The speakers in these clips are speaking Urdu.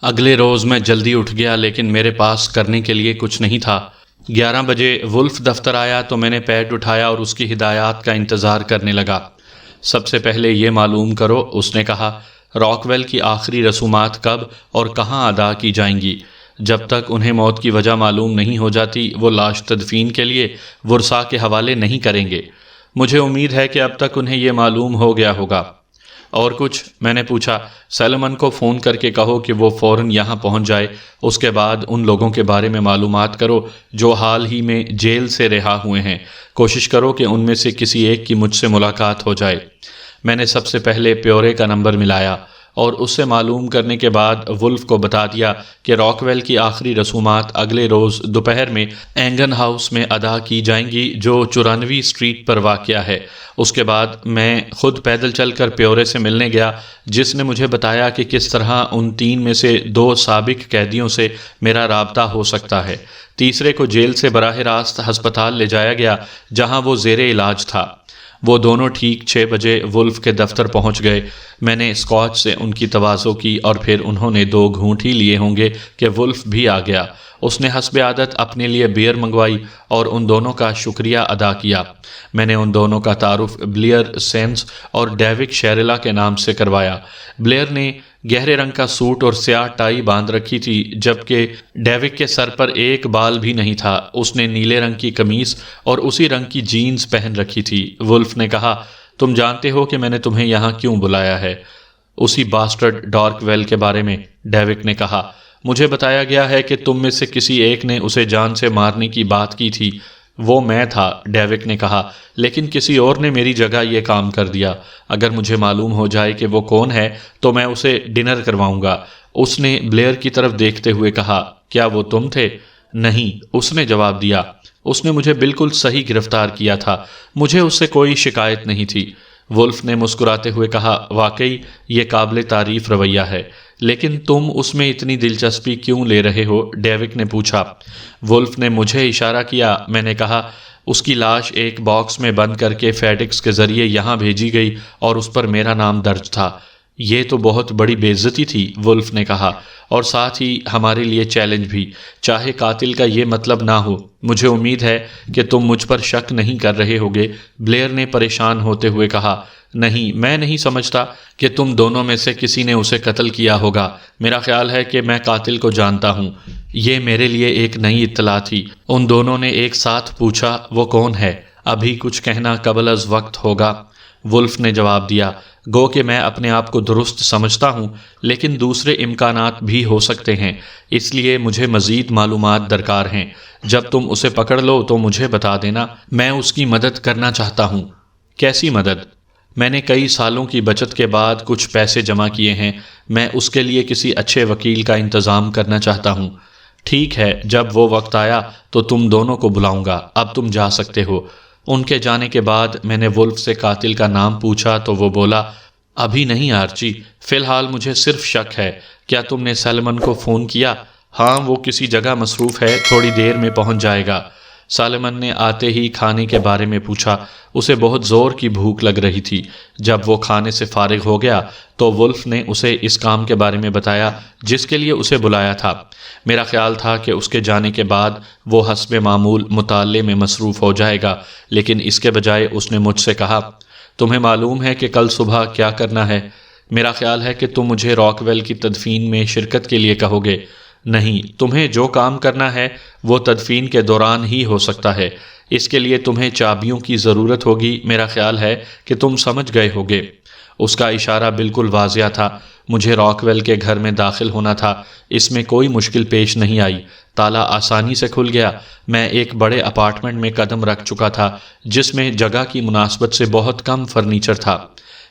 اگلے روز میں جلدی اٹھ گیا لیکن میرے پاس کرنے کے لیے کچھ نہیں تھا۔ 11 بجے ولف دفتر آیا تو میں نے پیڈ اٹھایا اور اس کی ہدایات کا انتظار کرنے لگا۔ سب سے پہلے یہ معلوم کرو، اس نے کہا، راک ویل کی آخری رسومات کب اور کہاں ادا کی جائیں گی؟ جب تک انہیں موت کی وجہ معلوم نہیں ہو جاتی وہ لاش تدفین کے لیے ورثاء کے حوالے نہیں کریں گے۔ مجھے امید ہے کہ اب تک انہیں یہ معلوم ہو گیا ہوگا۔ اور کچھ؟ میں نے پوچھا۔ سلیمن کو فون کر کے کہو کہ وہ فوراً یہاں پہنچ جائے، اس کے بعد ان لوگوں کے بارے میں معلومات کرو جو حال ہی میں جیل سے رہا ہوئے ہیں۔ کوشش کرو کہ ان میں سے کسی ایک کی مجھ سے ملاقات ہو جائے۔ میں نے سب سے پہلے پیورے کا نمبر ملایا اور اس سے معلوم کرنے کے بعد ولف کو بتا دیا کہ راک ویل کی آخری رسومات اگلے روز دوپہر میں اینگن ہاؤس میں ادا کی جائیں گی جو 94 اسٹریٹ پر واقع ہے۔ اس کے بعد میں خود پیدل چل کر پیورے سے ملنے گیا، جس نے مجھے بتایا کہ کس طرح ان 3 میں سے 2 سابق قیدیوں سے میرا رابطہ ہو سکتا ہے۔ تیسرے کو جیل سے براہ راست ہسپتال لے جایا گیا جہاں وہ زیر علاج تھا۔ وہ دونوں ٹھیک 6 بجے ولف کے دفتر پہنچ گئے۔ میں نے اسکاچ سے ان کی تواضع کی اور پھر انہوں نے 2 گھونٹ ہی لیے ہوں گے کہ ولف بھی آ گیا۔ اس نے حسب عادت اپنے لیے بیئر منگوائی اور ان دونوں کا شکریہ ادا کیا۔ میں نے ان دونوں کا تعارف بلیئر سیمز اور ڈیوک شیرلا کے نام سے کروایا۔ بلیئر نے گہرے رنگ کا سوٹ اور سیاہ ٹائی باندھ رکھی تھی جبکہ ڈیوک کے سر پر ایک بال بھی نہیں تھا۔ اس نے نیلے رنگ کی قمیص اور اسی رنگ کی جینز پہن رکھی تھی۔ ولف نے کہا، تم جانتے ہو کہ میں نے تمہیں یہاں کیوں بلایا ہے؟ اسی باسٹرڈ ڈارک ویل کے بارے میں، ڈیوک نے کہا۔ مجھے بتایا گیا ہے کہ تم میں سے کسی ایک نے اسے جان سے مارنے کی بات کی تھی۔ وہ میں تھا، ڈیوک نے کہا، لیکن کسی اور نے میری جگہ یہ کام کر دیا۔ اگر مجھے معلوم ہو جائے کہ وہ کون ہے تو میں اسے ڈنر کرواؤں گا۔ اس نے بلیئر کی طرف دیکھتے ہوئے کہا، کیا وہ تم تھے؟ نہیں، اس نے جواب دیا۔ اس نے مجھے بالکل صحیح گرفتار کیا تھا، مجھے اس سے کوئی شکایت نہیں تھی۔ ولف نے مسکراتے ہوئے کہا، واقعی یہ قابل تعریف رویہ ہے، لیکن تم اس میں اتنی دلچسپی کیوں لے رہے ہو؟ ڈیوک نے پوچھا۔ ولف نے مجھے اشارہ کیا۔ میں نے کہا، اس کی لاش ایک باکس میں بند کر کے فیڈیکس کے ذریعے یہاں بھیجی گئی اور اس پر میرا نام درج تھا۔ یہ تو بہت بڑی بے عزتی تھی، ولف نے کہا، اور ساتھ ہی ہمارے لیے چیلنج بھی، چاہے قاتل کا یہ مطلب نہ ہو۔ مجھے امید ہے کہ تم مجھ پر شک نہیں کر رہے ہوگے، بلیئر نے پریشان ہوتے ہوئے کہا۔ نہیں، میں نہیں سمجھتا کہ تم دونوں میں سے کسی نے اسے قتل کیا ہوگا۔ میرا خیال ہے کہ میں قاتل کو جانتا ہوں۔ یہ میرے لیے ایک نئی اطلاع تھی۔ ان دونوں نے ایک ساتھ پوچھا، وہ کون ہے؟ ابھی کچھ کہنا قبل از وقت ہوگا، ولف نے جواب دیا۔ گو کہ میں اپنے آپ کو درست سمجھتا ہوں، لیکن دوسرے امکانات بھی ہو سکتے ہیں، اس لیے مجھے مزید معلومات درکار ہیں۔ جب تم اسے پکڑ لو تو مجھے بتا دینا، میں اس کی مدد کرنا چاہتا ہوں۔ کیسی مدد؟ میں نے کئی سالوں کی بچت کے بعد کچھ پیسے جمع کیے ہیں، میں اس کے لیے کسی اچھے وکیل کا انتظام کرنا چاہتا ہوں۔ ٹھیک ہے، جب وہ وقت آیا تو تم دونوں کو بلاؤں گا، اب تم جا سکتے ہو۔ ان کے جانے کے بعد میں نے ولف سے قاتل کا نام پوچھا تو وہ بولا، ابھی نہیں آرچی، فی الحال مجھے صرف شک ہے۔ کیا تم نے سلیمن کو فون کیا؟ ہاں، وہ کسی جگہ مصروف ہے، تھوڑی دیر میں پہنچ جائے گا۔ سلیمن نے آتے ہی کھانے کے بارے میں پوچھا، اسے بہت زور کی بھوک لگ رہی تھی۔ جب وہ کھانے سے فارغ ہو گیا تو ولف نے اسے اس کام کے بارے میں بتایا جس کے لیے اسے بلایا تھا۔ میرا خیال تھا کہ اس کے جانے کے بعد وہ حسب معمول مطالعے میں مصروف ہو جائے گا، لیکن اس کے بجائے اس نے مجھ سے کہا، تمہیں معلوم ہے کہ کل صبح کیا کرنا ہے؟ میرا خیال ہے کہ تم مجھے راک ویل کی تدفین میں شرکت کے لیے کہو گے۔ نہیں، تمہیں جو کام کرنا ہے وہ تدفین کے دوران ہی ہو سکتا ہے۔ اس کے لیے تمہیں چابیوں کی ضرورت ہوگی، میرا خیال ہے کہ تم سمجھ گئے ہوگے۔ اس کا اشارہ بالکل واضح تھا۔ مجھے راک ویل کے گھر میں داخل ہونا تھا، اس میں کوئی مشکل پیش نہیں آئی۔ تالا آسانی سے کھل گیا۔ میں ایک بڑے اپارٹمنٹ میں قدم رکھ چکا تھا جس میں جگہ کی مناسبت سے بہت کم فرنیچر تھا۔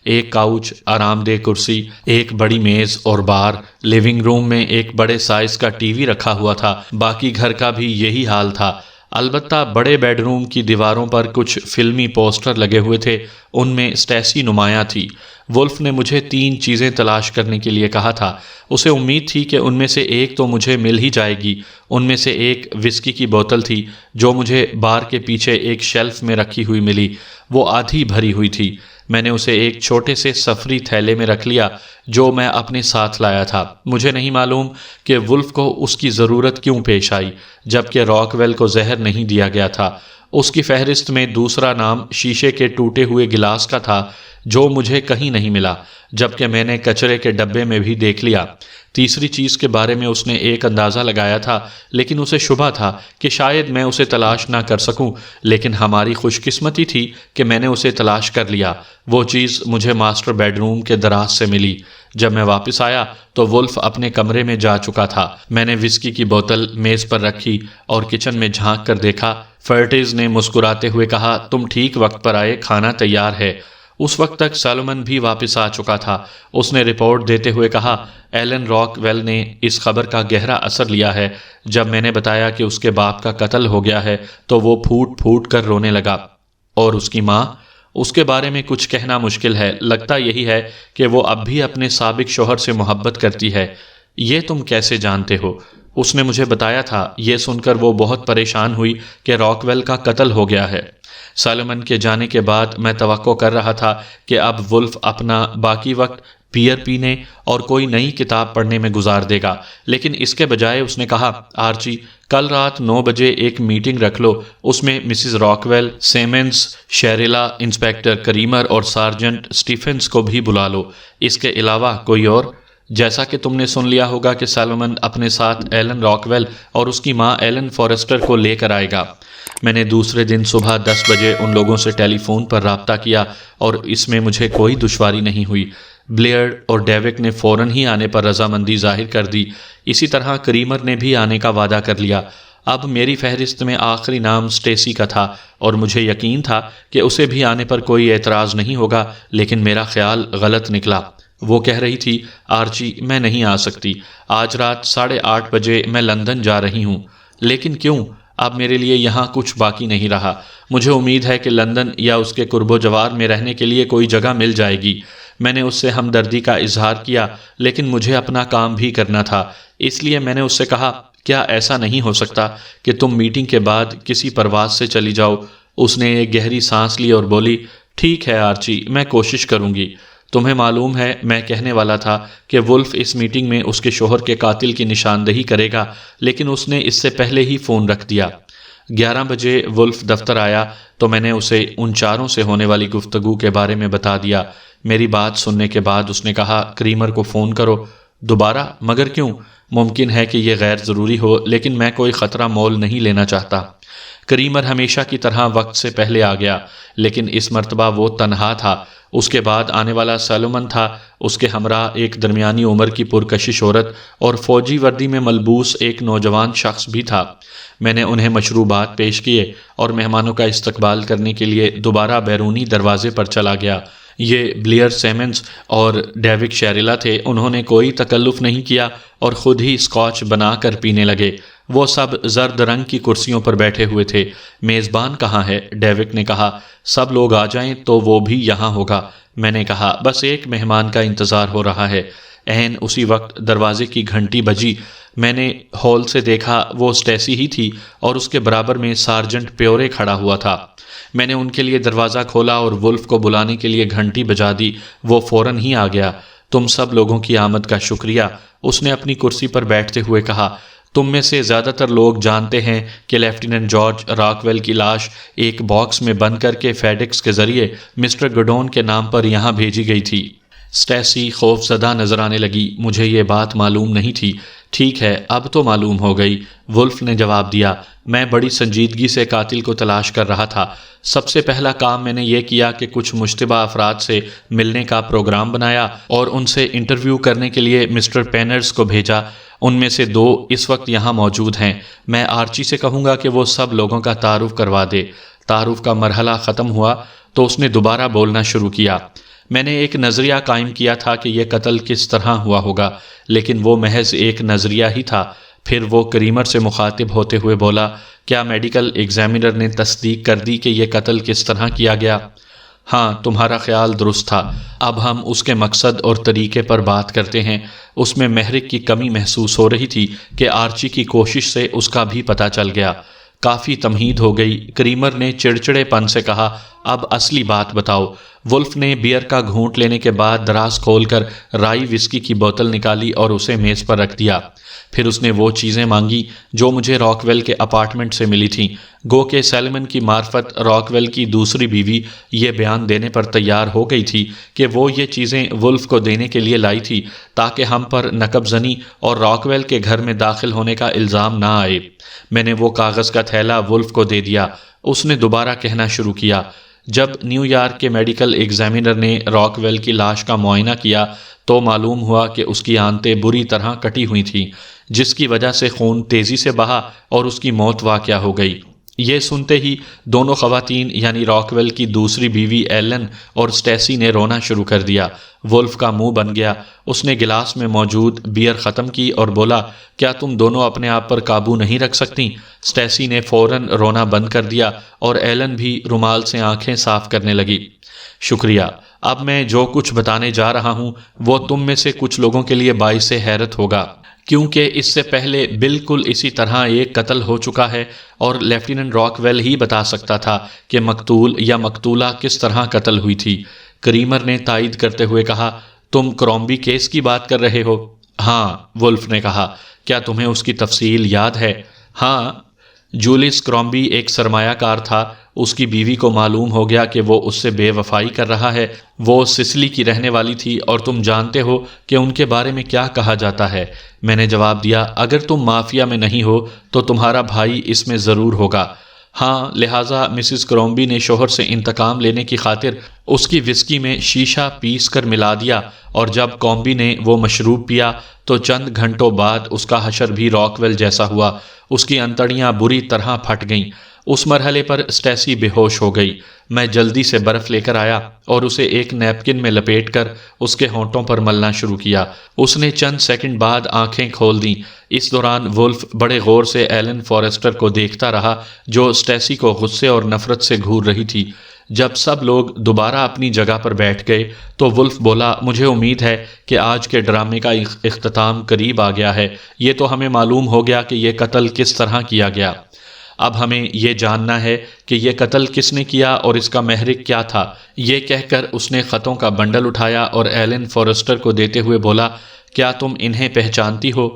ایک کاؤچ، آرام دہ کرسی، ایک بڑی میز اور بار۔ لیونگ روم میں ایک بڑے سائز کا ٹی وی رکھا ہوا تھا۔ باقی گھر کا بھی یہی حال تھا، البتہ بڑے بیڈ روم کی دیواروں پر کچھ فلمی پوسٹر لگے ہوئے تھے، ان میں اسٹیسی نمایاں تھی۔ ولف نے مجھے 3 چیزیں تلاش کرنے کے لیے کہا تھا۔ اسے امید تھی کہ ان میں سے ایک تو مجھے مل ہی جائے گی۔ ان میں سے ایک وسکی کی بوتل تھی جو مجھے بار کے پیچھے ایک شیلف میں رکھی ہوئی ملی۔ وہ آدھی بھری ہوئی تھی۔ میں نے اسے ایک چھوٹے سے سفری تھیلے میں رکھ لیا جو میں اپنے ساتھ لایا تھا۔ مجھے نہیں معلوم کہ ولف کو اس کی ضرورت کیوں پیش آئی، جبکہ راک ویل کو زہر نہیں دیا گیا تھا۔ اس کی فہرست میں دوسرا نام شیشے کے ٹوٹے ہوئے گلاس کا تھا جو مجھے کہیں نہیں ملا، جبکہ میں نے کچرے کے ڈبے میں بھی دیکھ لیا۔ تیسری چیز کے بارے میں اس نے ایک اندازہ لگایا تھا، لیکن اسے شبہ تھا کہ شاید میں اسے تلاش نہ کر سکوں، لیکن ہماری خوش قسمتی تھی کہ میں نے اسے تلاش کر لیا۔ وہ چیز مجھے ماسٹر بیڈ روم کے دراز سے ملی۔ جب میں واپس آیا تو ولف اپنے کمرے میں جا چکا تھا۔ میں نے وسکی کی بوتل میز پر رکھی اور کچن میں جھانک کر دیکھا۔ فرٹیز نے مسکراتے ہوئے کہا، تم ٹھیک وقت پر آئے، کھانا تیار ہے۔ اس وقت تک سالومن بھی واپس آ چکا تھا۔ اس نے رپورٹ دیتے ہوئے کہا، ایلن راک ویل نے اس خبر کا گہرا اثر لیا ہے۔ جب میں نے بتایا کہ اس کے باپ کا قتل ہو گیا ہے تو وہ پھوٹ پھوٹ کر رونے لگا۔ اور اس کی ماں؟ اس کے بارے میں کچھ کہنا مشکل ہے، لگتا یہی ہے کہ وہ اب بھی اپنے سابق شوہر سے محبت کرتی ہے۔ یہ تم کیسے جانتے ہو؟ اس نے مجھے بتایا تھا۔ یہ سن کر وہ بہت پریشان ہوئی کہ راک ویل کا قتل ہو گیا ہے۔ سالومن کے جانے کے بعد میں توقع کر رہا تھا کہ اب ولف اپنا باقی وقت بیئر پینے اور کوئی نئی کتاب پڑھنے میں گزار دے گا، لیکن اس کے بجائے اس نے کہا، آرچی، کل رات 9 بجے ایک میٹنگ رکھ لو، اس میں مسز راک ویل، سیمنز، شیریلا، انسپیکٹر کریمر اور سارجنٹ سٹیفنز کو بھی بلا لو۔ اس کے علاوہ کوئی اور؟ جیسا کہ تم نے سن لیا ہوگا کہ سالومن اپنے ساتھ ایلن راک ویل اور اس کی ماں ایلن فارسٹر کو لے کر آئے گا۔ میں نے دوسرے دن صبح 10 بجے ان لوگوں سے ٹیلی فون پر رابطہ کیا اور اس میں مجھے کوئی دشواری نہیں ہوئی۔ بلیئر اور ڈیوک نے فوراً ہی آنے پر رضامندی ظاہر کر دی۔ اسی طرح کریمر نے بھی آنے کا وعدہ کر لیا۔ اب میری فہرست میں آخری نام سٹیسی کا تھا اور مجھے یقین تھا کہ اسے بھی آنے پر کوئی اعتراض نہیں ہوگا، لیکن میرا خیال غلط نکلا۔ وہ کہہ رہی تھی، آرچی، میں نہیں آ سکتی، آج رات 8:30 بجے میں لندن جا رہی ہوں۔ لیکن کیوں؟ اب میرے لیے یہاں کچھ باقی نہیں رہا۔ مجھے امید ہے کہ لندن یا اس کے قرب و جوار میں رہنے کے لیے کوئی جگہ مل جائے گی۔ میں نے اس سے ہمدردی کا اظہار کیا، لیکن مجھے اپنا کام بھی کرنا تھا، اس لیے میں نے اس سے کہا، کیا ایسا نہیں ہو سکتا کہ تم میٹنگ کے بعد کسی پرواز سے چلی جاؤ؟ اس نے ایک گہری سانس لی اور بولی، ٹھیک ہے آرچی، میں کوشش کروں گی۔ تمہیں معلوم ہے، میں کہنے والا تھا کہ ولف اس میٹنگ میں اس کے شوہر کے قاتل کی نشاندہی کرے گا، لیکن اس نے اس سے پہلے ہی فون رکھ دیا۔ 11 بجے ولف دفتر آیا تو میں نے اسے ان چاروں سے ہونے والی گفتگو کے بارے میں بتا دیا۔ میری بات سننے کے بعد اس نے کہا، کریمر کو فون کرو۔ دوبارہ؟ مگر کیوں؟ ممکن ہے کہ یہ غیر ضروری ہو، لیکن میں کوئی خطرہ مول نہیں لینا چاہتا۔ کریمر ہمیشہ کی طرح وقت سے پہلے آ گیا، لیکن اس مرتبہ وہ تنہا تھا۔ اس کے بعد آنے والا سالومن تھا، اس کے ہمراہ ایک درمیانی عمر کی پرکشش عورت اور فوجی وردی میں ملبوس ایک نوجوان شخص بھی تھا۔ میں نے انہیں مشروبات پیش کیے اور مہمانوں کا استقبال کرنے کے لیے دوبارہ بیرونی دروازے پر چلا گیا۔ یہ بلیئر سیمنز اور ڈیوک شیریلا تھے۔ انہوں نے کوئی تکلف نہیں کیا اور خود ہی اسکاچ بنا کر پینے لگے۔ وہ سب زرد رنگ کی کرسیوں پر بیٹھے ہوئے تھے۔ میزبان کہاں ہے؟ ڈیوک نے کہا، سب لوگ آ جائیں تو وہ بھی یہاں ہوگا۔ میں نے کہا، بس ایک مہمان کا انتظار ہو رہا ہے۔ عین اسی وقت دروازے کی گھنٹی بجی۔ میں نے ہال سے دیکھا، وہ سٹیسی ہی تھی اور اس کے برابر میں سارجنٹ پیورے کھڑا ہوا تھا۔ میں نے ان کے لیے دروازہ کھولا اور ولف کو بلانے کے لیے گھنٹی بجا دی۔ وہ فوراً ہی آ گیا۔ تم سب لوگوں کی آمد کا شکریہ، اس نے اپنی کرسی پر بیٹھتے ہوئے کہا۔ تم میں سے زیادہ تر لوگ جانتے ہیں کہ لیفٹیننٹ جارج راک ویل کی لاش ایک باکس میں بند کر کے فیڈیکس کے ذریعے مسٹر گڈون کے نام پر یہاں بھیجی گئی تھی۔ سٹیسی خوف زدہ نظر آنے لگی۔ مجھے یہ بات معلوم نہیں تھی۔ ٹھیک ہے، اب تو معلوم ہو گئی، ولف نے جواب دیا۔ میں بڑی سنجیدگی سے قاتل کو تلاش کر رہا تھا۔ سب سے پہلا کام میں نے یہ کیا کہ کچھ مشتبہ افراد سے ملنے کا پروگرام بنایا اور ان سے انٹرویو کرنے کے لیے مسٹر پینرز کو بھیجا۔ ان میں سے 2 اس وقت یہاں موجود ہیں۔ میں آرچی سے کہوں گا کہ وہ سب لوگوں کا تعارف کروا دے۔ تعارف کا مرحلہ ختم ہوا تو اس نے دوبارہ بولنا شروع کیا۔ میں نے ایک نظریہ قائم کیا تھا کہ یہ قتل کس طرح ہوا ہوگا، لیکن وہ محض ایک نظریہ ہی تھا۔ پھر وہ کریمر سے مخاطب ہوتے ہوئے بولا، کیا میڈیکل ایگزامینر نے تصدیق کر دی کہ یہ قتل کس طرح کیا گیا؟ ہاں، تمہارا خیال درست تھا۔ اب ہم اس کے مقصد اور طریقے پر بات کرتے ہیں۔ اس میں محرک کی کمی محسوس ہو رہی تھی کہ آرچی کی کوشش سے اس کا بھی پتہ چل گیا۔ کافی تمہید ہو گئی۔ کریمر نے چڑچڑے پن سے کہا، اب اصلی بات بتاؤ۔ وولف نے بیئر کا گھونٹ لینے کے بعد دراز کھول کر رائی وسکی کی بوتل نکالی اور اسے میز پر رکھ دیا۔ پھر اس نے وہ چیزیں مانگی جو مجھے راک ویل کے اپارٹمنٹ سے ملی تھیں، گو کہ سیلمن کی معرفت راک ویل کی دوسری بیوی یہ بیان دینے پر تیار ہو گئی تھی کہ وہ یہ چیزیں وولف کو دینے کے لیے لائی تھی تاکہ ہم پر نقب زنی اور راک ویل کے گھر میں داخل ہونے کا الزام نہ آئے۔ میں نے وہ کاغذ کا تھیلا وولف کو دے دیا۔ اس نے دوبارہ کہنا شروع کیا، جب نیو یارک کے میڈیکل ایگزامینر نے راک ویل کی لاش کا معائنہ کیا تو معلوم ہوا کہ اس کی آنتیں بری طرح کٹی ہوئی تھیں، جس کی وجہ سے خون تیزی سے بہا اور اس کی موت واقع ہو گئی۔ یہ سنتے ہی دونوں خواتین یعنی راک ویل کی دوسری بیوی ایلن اور سٹیسی نے رونا شروع کر دیا۔ وولف کا منہ بن گیا۔ اس نے گلاس میں موجود بیئر ختم کی اور بولا، کیا تم دونوں اپنے آپ پر قابو نہیں رکھ سکتی؟ سٹیسی نے فوراً رونا بند کر دیا اور ایلن بھی رومال سے آنکھیں صاف کرنے لگی۔ شکریہ۔ اب میں جو کچھ بتانے جا رہا ہوں وہ تم میں سے کچھ لوگوں کے لیے باعث حیرت ہوگا، کیونکہ اس سے پہلے بالکل اسی طرح ایک قتل ہو چکا ہے اور لیفٹیننٹ راک ویل ہی بتا سکتا تھا کہ مقتول یا مقتولہ کس طرح قتل ہوئی تھی۔ کریمر نے تائید کرتے ہوئے کہا، تم کرومبی کیس کی بات کر رہے ہو؟ ہاں، وولف نے کہا۔ کیا تمہیں اس کی تفصیل یاد ہے؟ ہاں، جولیس کرومبی ایک سرمایہ کار تھا۔ اس کی بیوی کو معلوم ہو گیا کہ وہ اس سے بے وفائی کر رہا ہے۔ وہ سسلی کی رہنے والی تھی اور تم جانتے ہو کہ ان کے بارے میں کیا کہا جاتا ہے۔ میں نے جواب دیا، اگر تم مافیا میں نہیں ہو تو تمہارا بھائی اس میں ضرور ہوگا۔ ہاں، لہٰذا مسز کرومبی نے شوہر سے انتقام لینے کی خاطر اس کی وسکی میں شیشہ پیس کر ملا دیا، اور جب کرومبی نے وہ مشروب پیا تو چند گھنٹوں بعد اس کا حشر بھی راک ویل جیسا ہوا۔ اس کی انتڑیاں بری طرح پھٹ گئیں۔ اس مرحلے پر سٹیسی بے ہوش ہو گئی۔ میں جلدی سے برف لے کر آیا اور اسے ایک نیپکن میں لپیٹ کر اس کے ہونٹوں پر ملنا شروع کیا۔ اس نے چند سیکنڈ بعد آنکھیں کھول دیں۔ اس دوران وولف بڑے غور سے ایلن فارسٹر کو دیکھتا رہا جو سٹیسی کو غصے اور نفرت سے گھور رہی تھی۔ جب سب لوگ دوبارہ اپنی جگہ پر بیٹھ گئے تو وولف بولا، مجھے امید ہے کہ آج کے ڈرامے کا اختتام قریب آ گیا ہے۔ یہ تو ہمیں معلوم ہو گیا کہ یہ قتل کس طرح کیا گیا۔ اب ہمیں یہ جاننا ہے کہ یہ قتل کس نے کیا اور اس کا محرک کیا تھا۔ یہ کہہ کر اس نے خطوں کا بنڈل اٹھایا اور ایلن فارسٹر کو دیتے ہوئے بولا، کیا تم انہیں پہچانتی ہو؟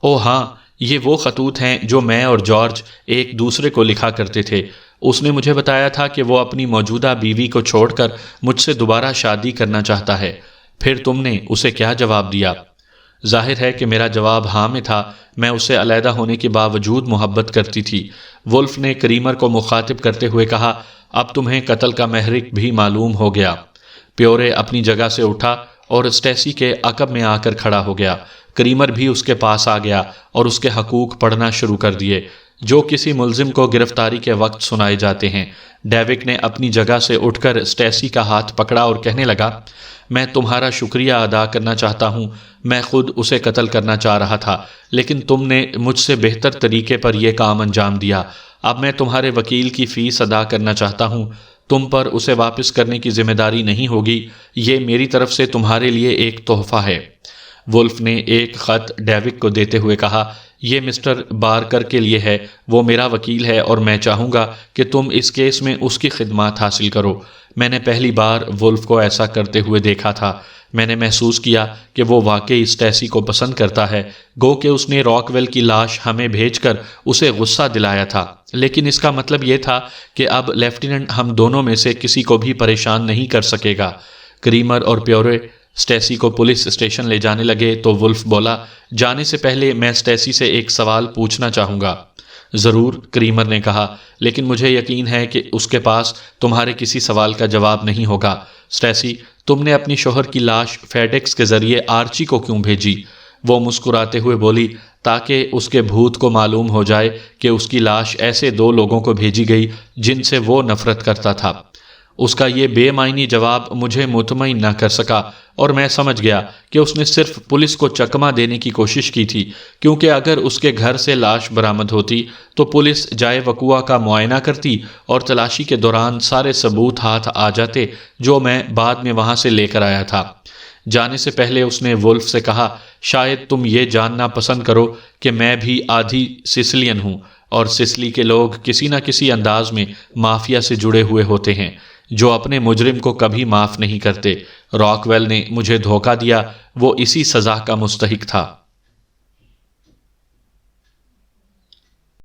او ہاں، یہ وہ خطوط ہیں جو میں اور جارج ایک دوسرے کو لکھا کرتے تھے۔ اس نے مجھے بتایا تھا کہ وہ اپنی موجودہ بیوی کو چھوڑ کر مجھ سے دوبارہ شادی کرنا چاہتا ہے۔ پھر تم نے اسے کیا جواب دیا؟ ظاہر ہے کہ میرا جواب ہاں میں تھا۔ میں اسے علیحدہ ہونے کے باوجود محبت کرتی تھی۔ وولف نے کریمر کو مخاطب کرتے ہوئے کہا، اب تمہیں قتل کا محرک بھی معلوم ہو گیا۔ پیورے اپنی جگہ سے اٹھا اور سٹیسی کے عقب میں آ کر کھڑا ہو گیا۔ کریمر بھی اس کے پاس آ گیا اور اس کے حقوق پڑھنا شروع کر دیے جو کسی ملزم کو گرفتاری کے وقت سنائے جاتے ہیں۔ ڈیوک نے اپنی جگہ سے اٹھ کر سٹیسی کا ہاتھ پکڑا اور کہنے لگا، میں تمہارا شکریہ ادا کرنا چاہتا ہوں۔ میں خود اسے قتل کرنا چاہ رہا تھا، لیکن تم نے مجھ سے بہتر طریقے پر یہ کام انجام دیا۔ اب میں تمہارے وکیل کی فیس ادا کرنا چاہتا ہوں۔ تم پر اسے واپس کرنے کی ذمہ داری نہیں ہوگی۔ یہ میری طرف سے تمہارے لیے ایک تحفہ ہے۔ وولف نے ایک خط ڈیوک کو دیتے ہوئے کہا، یہ مسٹر بارکر کے لیے ہے۔ وہ میرا وکیل ہے اور میں چاہوں گا کہ تم اس کیس میں اس کی خدمات حاصل کرو۔ میں نے پہلی بار وولف کو ایسا کرتے ہوئے دیکھا تھا۔ میں نے محسوس کیا کہ وہ واقعی سٹیسی کو پسند کرتا ہے، گو کہ اس نے راک ویل کی لاش ہمیں بھیج کر اسے غصہ دلایا تھا، لیکن اس کا مطلب یہ تھا کہ اب لیفٹیننٹ ہم دونوں میں سے کسی کو بھی پریشان نہیں کر سکے گا۔ کریمر اور پیورے سٹیسی کو پولیس اسٹیشن لے جانے لگے تو وولف بولا، جانے سے پہلے میں سٹیسی سے ایک سوال پوچھنا چاہوں گا۔ ضرور، کریمر نے کہا، لیکن مجھے یقین ہے کہ اس کے پاس تمہارے کسی سوال کا جواب نہیں ہوگا۔ سٹیسی، تم نے اپنی شوہر کی لاش فیڈیکس کے ذریعے آرچی کو کیوں بھیجی؟ وہ مسکراتے ہوئے بولی، تاکہ اس کے بھوت کو معلوم ہو جائے کہ اس کی لاش ایسے دو لوگوں کو بھیجی گئی جن سے وہ نفرت کرتا تھا۔ اس کا یہ بے معنی جواب مجھے مطمئن نہ کر سکا اور میں سمجھ گیا کہ اس نے صرف پولیس کو چکمہ دینے کی کوشش کی تھی، کیونکہ اگر اس کے گھر سے لاش برآمد ہوتی تو پولیس جائے وقوع کا معائنہ کرتی اور تلاشی کے دوران سارے ثبوت ہاتھ آ جاتے جو میں بعد میں وہاں سے لے کر آیا تھا۔ جانے سے پہلے اس نے وولف سے کہا، شاید تم یہ جاننا پسند کرو کہ میں بھی آدھی سسلین ہوں اور سسلی کے لوگ کسی نہ کسی انداز میں مافیا سے جڑے ہوئے ہوتے ہیں۔ جو اپنے مجرم کو کبھی معاف نہیں کرتے۔ راک ویل نے مجھے دھوکہ دیا، وہ اسی سزا کا مستحق تھا۔